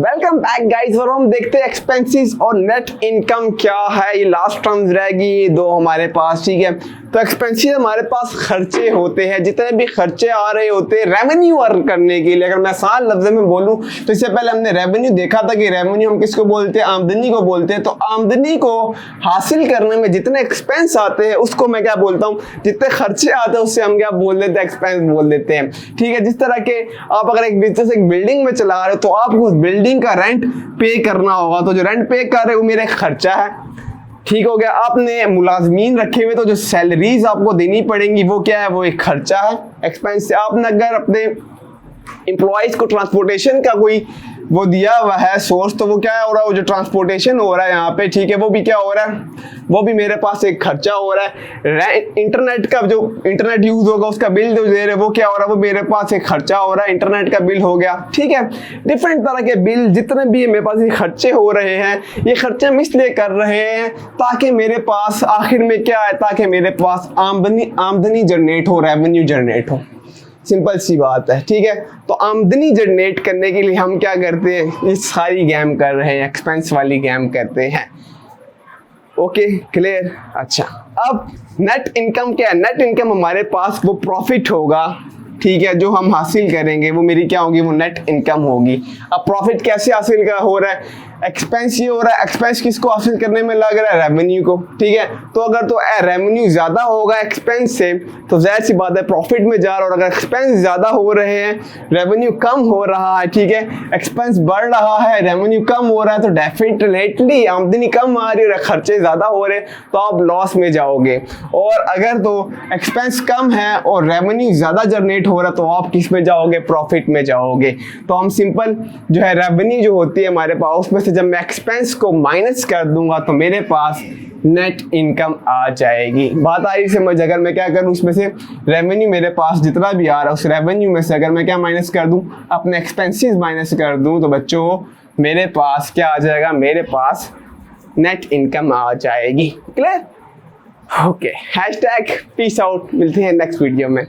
Welcome back guys. और हम देखते हैं एक्सपेंसेस और नेट इनकम क्या है। ये लास्ट टर्म्स रहेगी ये दो हमारे पास, ठीक है। तो एक्सपेंसेस हमारे पास खर्चे होते हैं, जितने भी खर्चे आ रहे होते हैं रेवेन्यू अर्न करने के लिए। अगर मैं आसान लफ्ज़ में बोलूं तो इससे पहले हमने रेवेन्यू देखा था कि रेवेन्यू हम किसको बोलते हैं, आमदनी को बोलते हैं। तो आमदनी को हासिल करने में जितने एक्सपेंस आते हैं उसको मैं क्या बोलता हूँ, जितने खर्चे आते हैं उससे हम क्या बोल देते हैं, एक्सपेंस बोल देते हैं, ठीक है। जिस तरह के आप अगर एक बिजनेस एक बिल्डिंग में चला रहे हो तो आपको उस बिल्डिंग का रेंट पे करना होगा, तो जो रेंट पे कर रहे हो वो मेरा खर्चा है, ठीक हो गया। आपने मुलाजमीन रखे हुए तो जो सैलरीज आपको देनी पड़ेंगी वो क्या है, वो एक खर्चा है, एक्सपेंस से। आपने अगर अपने एम्प्लॉयज को ट्रांसपोर्टेशन का कोई वो दिया हुआ है सोर्स, तो वो क्या हो रहा है, वो जो ट्रांसपोर्टेशन हो रहा है यहाँ पे, ठीक है, वो भी क्या हो रहा है, वो भी मेरे पास एक खर्चा हो रहा है। इंटरनेट का जो इंटरनेट यूज होगा उसका बिल जो दे रहे वो क्या हो रहा है, वो मेरे पास एक खर्चा हो रहा है, इंटरनेट का बिल हो गया, ठीक है। डिफरेंट तरह के बिल जितने भी मेरे पास ये खर्चे हो रहे हैं, ये खर्चे हम इसलिए कर रहे हैं ताकि मेरे पास आखिर में क्या है, ताकि मेरे पास आमदनी जनरेट हो, रेवेन्यू जनरेट हो। सिंपल सी बात है, ठीक है। तो आमदनी जनरेट करने के लिए हम क्या करते हैं, ये सारी गेम कर रहे हैं, एक्सपेंस वाली गेम करते हैं। Okay, clear. अच्छा, अब नेट इनकम क्या है? नेट इनकम हमारे पास वो प्रॉफिट होगा, ठीक है, जो हम हासिल करेंगे वो मेरी क्या होगी, वो नेट इनकम होगी। अब प्रॉफिट कैसे हासिल हो रहा है, एक्सपेंस ये हो रहा है, एक्सपेंस किसको हासिल करने में लग रहा है, रेवेन्यू को, ठीक है। तो अगर तो रेवेन्यू ज्यादा होगा एक्सपेंस से तो जाहिर सी बात है प्रॉफिट में जा रहा है। और अगर एक्सपेंस ज्यादा हो रहे हैं, रेवेन्यू कम हो रहा है, ठीक है, एक्सपेंस बढ़ रहा है, रेवेन्यू कम हो रहा है, तो डेफिनेटली आमदनी कम आ रही है, खर्चे ज्यादा हो रहे हैं, तो आप लॉस में जाओगे। और अगर तो एक्सपेंस कम है और रेवेन्यू ज्यादा जनरेट हो रहा है तो आप किस में जाओगे, प्रॉफिट में जाओगे। तो हम सिंपल जो है रेवेन्यू जो होती है हमारे पास, उसमें से जब मैं एक्सपेंस को माइनस कर दूंगा तो मेरे पास नेट इनकम आ जाएगी। बात आ रही समझ। अगर मैं क्या करूं, उसमें से रेवेन्यू मेरे पास जितना भी आ रहा है उस रेवेन्यू में से अगर मैं क्या माइनस कर दूं, अपने एक्सपेंसेस माइनस कर दूं, तो बच्चों मेरे पास क्या आ जाएगा, मेरे पास नेट इनकम आ जाएगी। Clear? Okay, hashtag peace out. मिलते हैं नेक्स्ट वीडियो में।